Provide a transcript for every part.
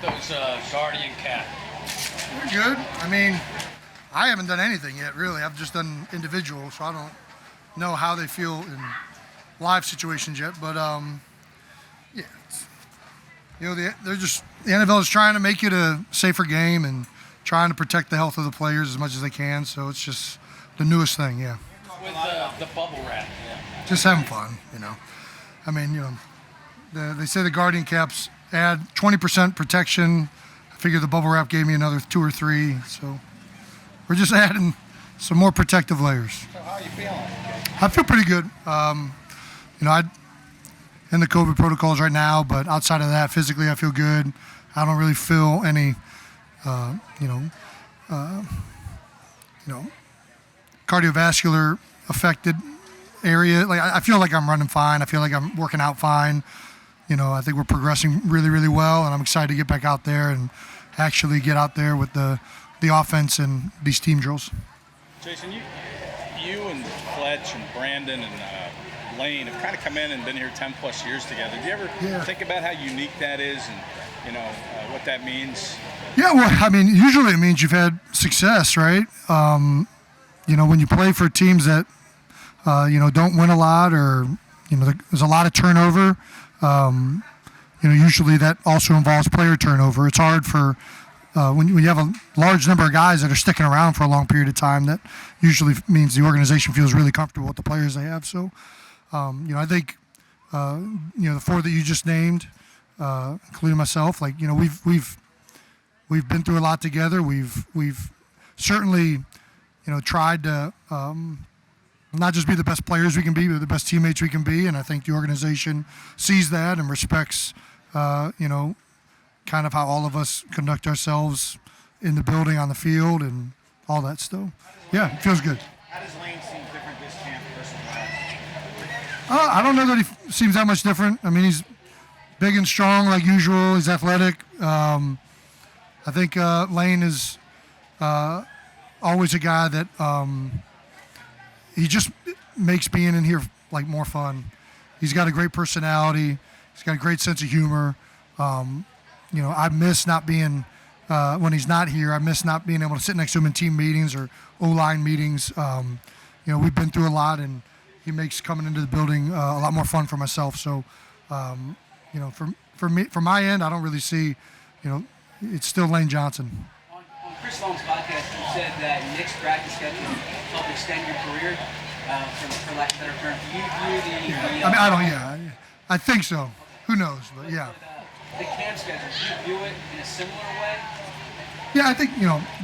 those Guardian Cap? They're good. I mean, I haven't done anything yet, really. I've just done individual, so I don't know how they feel in live situations yet. But yeah, they're just the NFL is trying to make it a safer game and trying to protect the health of the players as much as they can. So it's just the newest thing, yeah. With the bubble wrap. Yeah. Just having fun, I mean, they say the Guardian Caps add 20% protection. I figure the bubble wrap gave me another 2 or 3, so we're just adding some more protective layers. So how are you feeling? I feel pretty good. I'm in the COVID protocols right now, but outside of that, physically I feel good. I don't really feel any, cardiovascular affected area. Like I feel like I'm running fine. I feel like I'm working out fine. I think we're progressing really, really well, and I'm excited to get back out there and actually get out there with the offense and these team drills. Jason, you and Fletch and Brandon and Lane have kind of come in and been here 10 plus years together. Do you ever think about how unique that is and what that means? Yeah, well, I mean, usually it means you've had success, right? When you play for teams that don't win a lot, or there's a lot of turnover. Usually that also involves player turnover. It's hard for when you have a large number of guys that are sticking around for a long period of time. That usually means the organization feels really comfortable with the players they have. So, I think the 4 that you just named, including myself, we've been through a lot together. We've certainly tried to not just be the best players we can be, but the best teammates we can be. And I think the organization sees that and respects, kind of how all of us conduct ourselves in the building, on the field, and all that stuff. Yeah, it feels good. How does Lane seem different this camp versus last? I don't know that he seems that much different. I mean, he's big and strong like usual. He's athletic. I think Lane is always a guy that he just makes being in here more fun. He's got a great personality. He's got a great sense of humor. I miss not being when he's not here. I miss not being able to sit next to him in team meetings or O-line meetings. We've been through a lot, and he makes coming into the building a lot more fun for myself. So, from my end, I don't really see, it's still Lane Johnson. On Chris Long's podcast, you said that Nick's practice schedule helped extend your career, for lack of a better term. Do you view I think so. Who knows? But yeah. The camp schedule, do you view it in a similar way? Yeah, I think,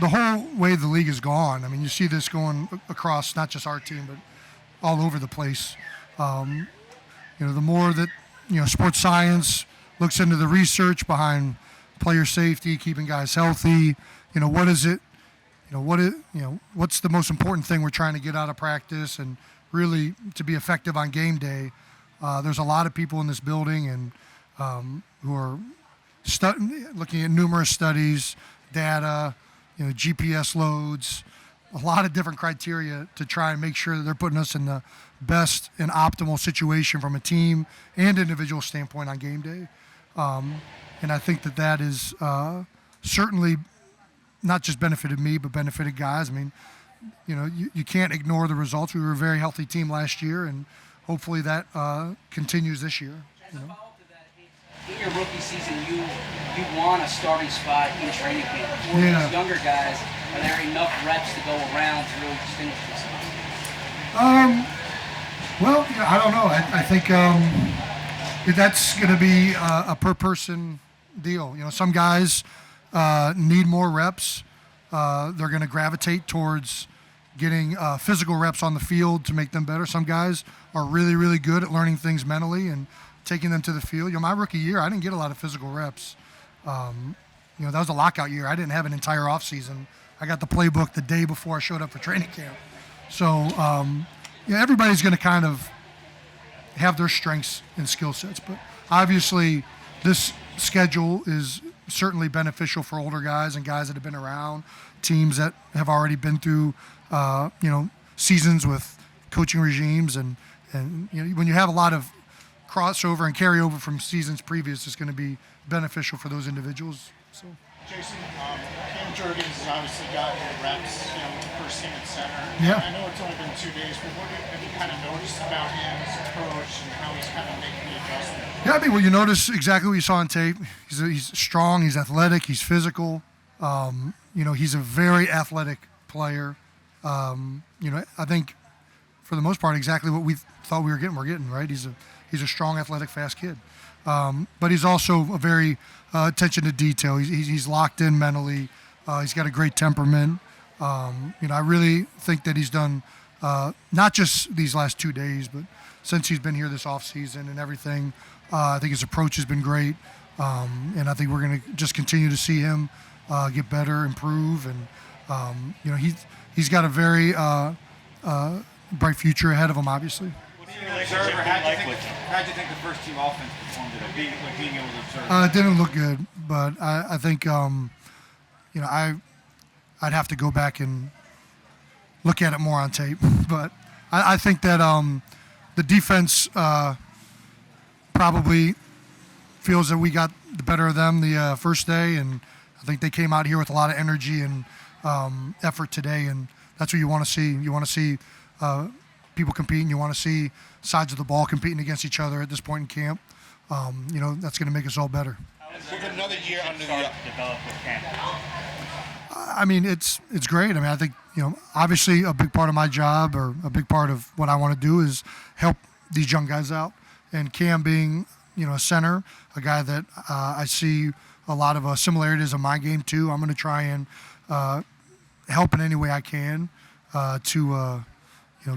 the whole way the league has gone, I mean, you see this going across not just our team, but all over the place. The more that, sports science looks into the research behind player safety, keeping guys healthy, what is it, what's the most important thing we're trying to get out of practice and really to be effective on game day. There's a lot of people in this building and who are looking at numerous studies, data, GPS loads, a lot of different criteria to try and make sure that they're putting us in the best and optimal situation from a team and individual standpoint on game day. And I think that is certainly not just benefited me, but benefited guys. I mean, you can't ignore the results. We were a very healthy team last year, and hopefully that continues this year. In your rookie season, you won a starting spot in training camp. For these younger guys, are there enough reps to go around to really distinguish themselves? Well, I don't know. I think that's going to be a per-person deal. Some guys need more reps. They're going to gravitate towards getting physical reps on the field to make them better. Some guys are really, really good at learning things mentally and taking them to the field. My rookie year, I didn't get a lot of physical reps. That was a lockout year. I didn't have an entire off season. I got the playbook the day before I showed up for training camp. So, everybody's going to kind of have their strengths and skill sets. But obviously, this schedule is certainly beneficial for older guys and guys that have been around, teams that have already been through, seasons with coaching regimes. And when you have a lot of crossover and carryover from seasons previous, it's going to be beneficial for those individuals. So. Jason, Cam Jurgens has obviously gotten reps, with the first team at center. Yeah. I know it's only been 2 days, but what have you kind of noticed about him, his approach, and how he's kind of making the adjustment? Yeah, I mean, well, you notice exactly what you saw on tape. He's strong, he's athletic, he's physical. He's a very athletic player. I think for the most part, exactly what we thought we were getting, we're getting, right? He's a strong, athletic, fast kid. But he's also a very attention to detail. He's locked in mentally. He's got a great temperament. I really think that he's done not just these last 2 days, but since he's been here this offseason and everything. I think his approach has been great, and I think we're going to just continue to see him get better, improve, and he's got a very bright future ahead of him, obviously. How'd you think the first team offense performed today? Being able to observe. It didn't look good, but I think I'd have to go back and look at it more on tape. But I think that the defense probably feels that we got the better of them the first day, and I think they came out here with a lot of energy and effort today, and that's what you want to see. You want to see people competing. You want to see sides of the ball competing against each other at this point in camp. That's going to make us all better. With another year under the develop with camp. I mean, it's great. I mean, I think, obviously a big part of my job or a big part of what I want to do is help these young guys out. And Cam being, a center, a guy that I see a lot of similarities in my game too. I'm going to try and help in any way I can to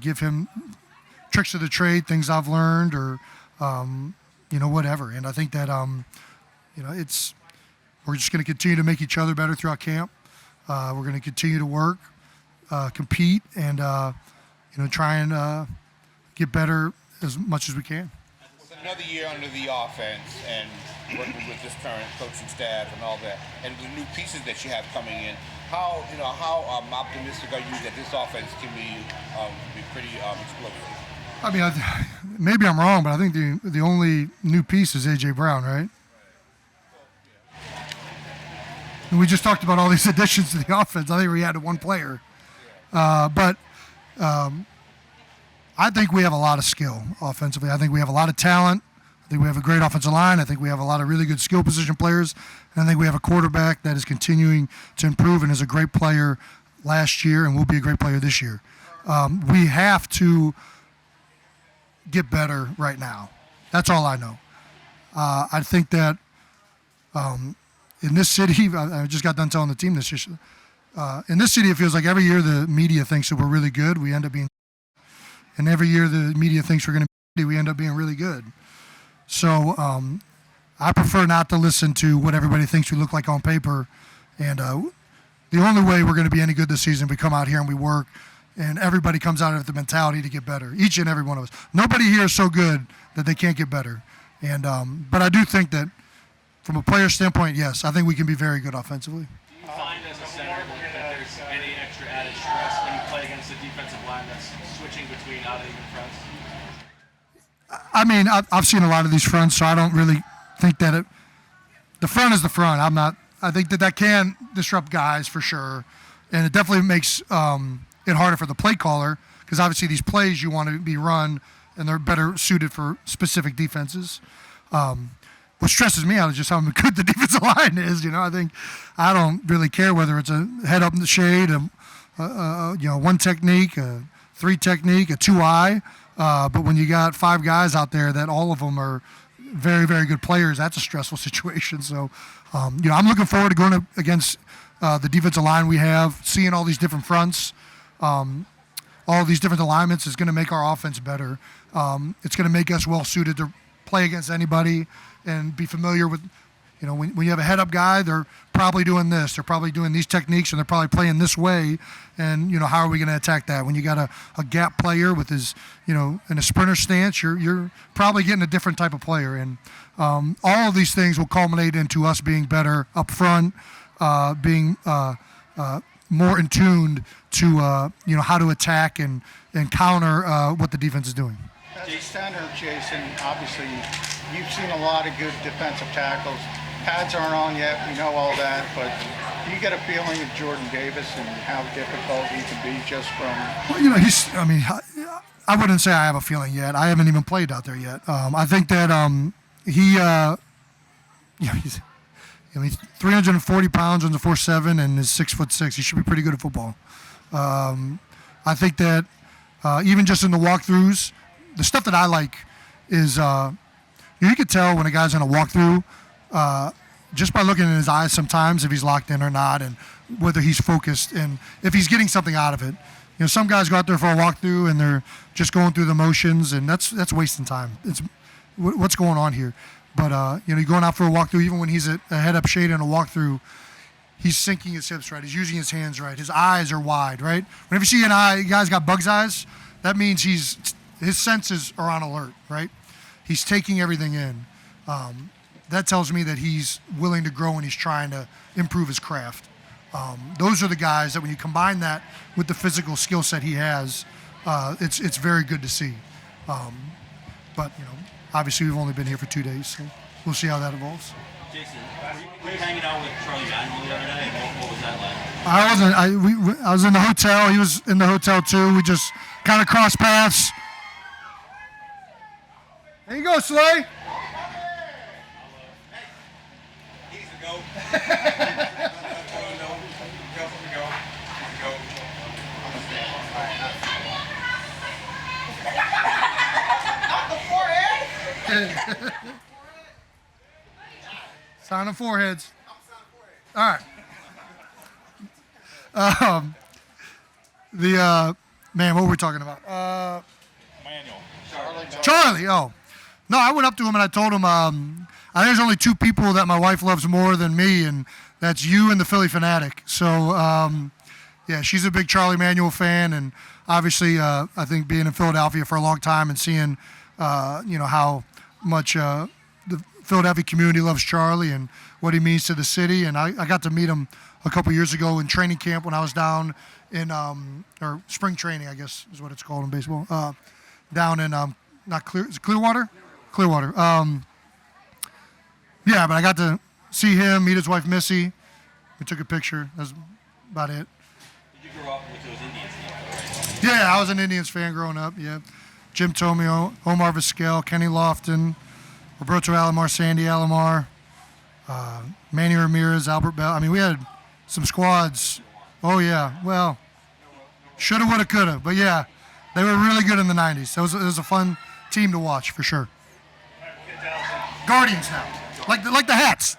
give him tricks of the trade, things I've learned, or whatever. And I think that we're just going to continue to make each other better throughout camp. We're going to continue to work, compete, and try and get better as much as we can. With another year under the offense and working with this current coaching staff and all that, and the new pieces that you have coming in, how optimistic are you that this offense can be pretty explosive? I mean, maybe I'm wrong, but I think the only new piece is A.J. Brown, right? And we just talked about all these additions to the offense. I think we added one player. But I think we have a lot of skill offensively. I think we have a lot of talent. I think we have a great offensive line. I think we have a lot of really good skill position players. And I think we have a quarterback that is continuing to improve and is a great player last year and will be a great player this year. We have to get better right now. That's all I know. I think that in this city, I just got done telling the team this year. In this city, it feels like every year the media thinks that we're really good. We end up being, and every year the media thinks we're going to be, we end up being really good. So I prefer not to listen to what everybody thinks we look like on paper. And the only way we're going to be any good this season, we come out here and we work, and everybody comes out with the mentality to get better. Each and every one of us. Nobody here is so good that they can't get better. And but I do think that from a player standpoint, yes, I think we can be very good offensively. Do you find as a center that there's any extra added stress when you play against a defensive line that's switching between out of even fronts? I mean, I've seen a lot of these fronts, so I don't really think that the front is the front. I think that can disrupt guys for sure, and it definitely makes it harder for the play caller because obviously these plays you want to be run, and they're better suited for specific defenses. What stresses me out is just how good the defensive line is. I don't really care whether it's a head up in the shade, one technique, a three technique, a 2-eye. But when you got 5 guys out there that all of them are very, very good players, that's a stressful situation. So, I'm looking forward to going up against the defensive line we have, seeing all these different fronts, all these different alignments is going to make our offense better. It's going to make us well suited to play against anybody and be familiar with, when you have a head up guy, they're probably doing this, they're probably doing these techniques, and they're probably playing this way. And, how are we going to attack that? When you got a gap player with his, in a sprinter stance, you're probably getting a different type of player. And all of these things will culminate into us being better up front, being more in tuned to, how to attack and counter what the defense is doing. As a center, Jason, obviously you've seen a lot of good defensive tackles. pads aren't on yet. We know all that, but do you get a feeling of Jordan Davis and how difficult he can be just from? Well, you know, I wouldn't say I have a feeling yet. I haven't even played out there yet. I think that he's 340 pounds on the 4.7 and is 6'6". He should be pretty good at football. I think that even just in the walkthroughs, the stuff that I like is you could tell when a guy's in a walkthrough just by looking in his eyes sometimes if he's locked in or not, and whether he's focused and if he's getting something out of it. You know, some guys go out there for a walkthrough and they're just going through the motions, and that's wasting time. It's what's going on here. But you know, going out for a walkthrough, even when he's a head-up shade in a walkthrough, he's sinking his hips right. He's using his hands right. His eyes are wide, right? Whenever you see a guy's got bug's eyes, that means his senses are on alert, right? He's taking everything in. That tells me that he's willing to grow and he's trying to improve his craft. Those are the guys that when you combine that with the physical skill set he has, it's very good to see. But you know, obviously we've only been here for 2 days, so we'll see how that evolves. Jason, were you hanging out with Charlie Manuel the other day? What was that like? I wasn't. I was in the hotel. He was in the hotel too. We just kind of crossed paths. There you go, Slay. He's a go. Sign on foreheads. All right. Man, what were we talking about? Manuel. Charlie. Oh, no, I went up to him and I told him, I think there's only two people that my wife loves more than me, and that's you and the Philly Fanatic. So, yeah, she's a big Charlie Manuel fan, and obviously, I think being in Philadelphia for a long time and seeing, you know, how much the Philadelphia community loves Charlie and what he means to the city. And I got to meet him a couple years ago in training camp when I was down in, or spring training, I guess is what it's called in baseball, down in, is it Clearwater? Clearwater. Yeah, but I got to see him, meet his wife Missy. We took a picture. That's about it. Did you grow up with those Indians teams, right? Yeah, I was an Indians fan growing up, yeah. Jim Tomeo, Omar Vizquel, Kenny Lofton, Roberto Alomar, Sandy Alomar, Manny Ramirez, Albert Bell. I mean, we had some squads. Oh, yeah. Well, shoulda, woulda, coulda. But, yeah, they were really good in the 90s. It was a fun team to watch, for sure. Guardians now. Like the hats.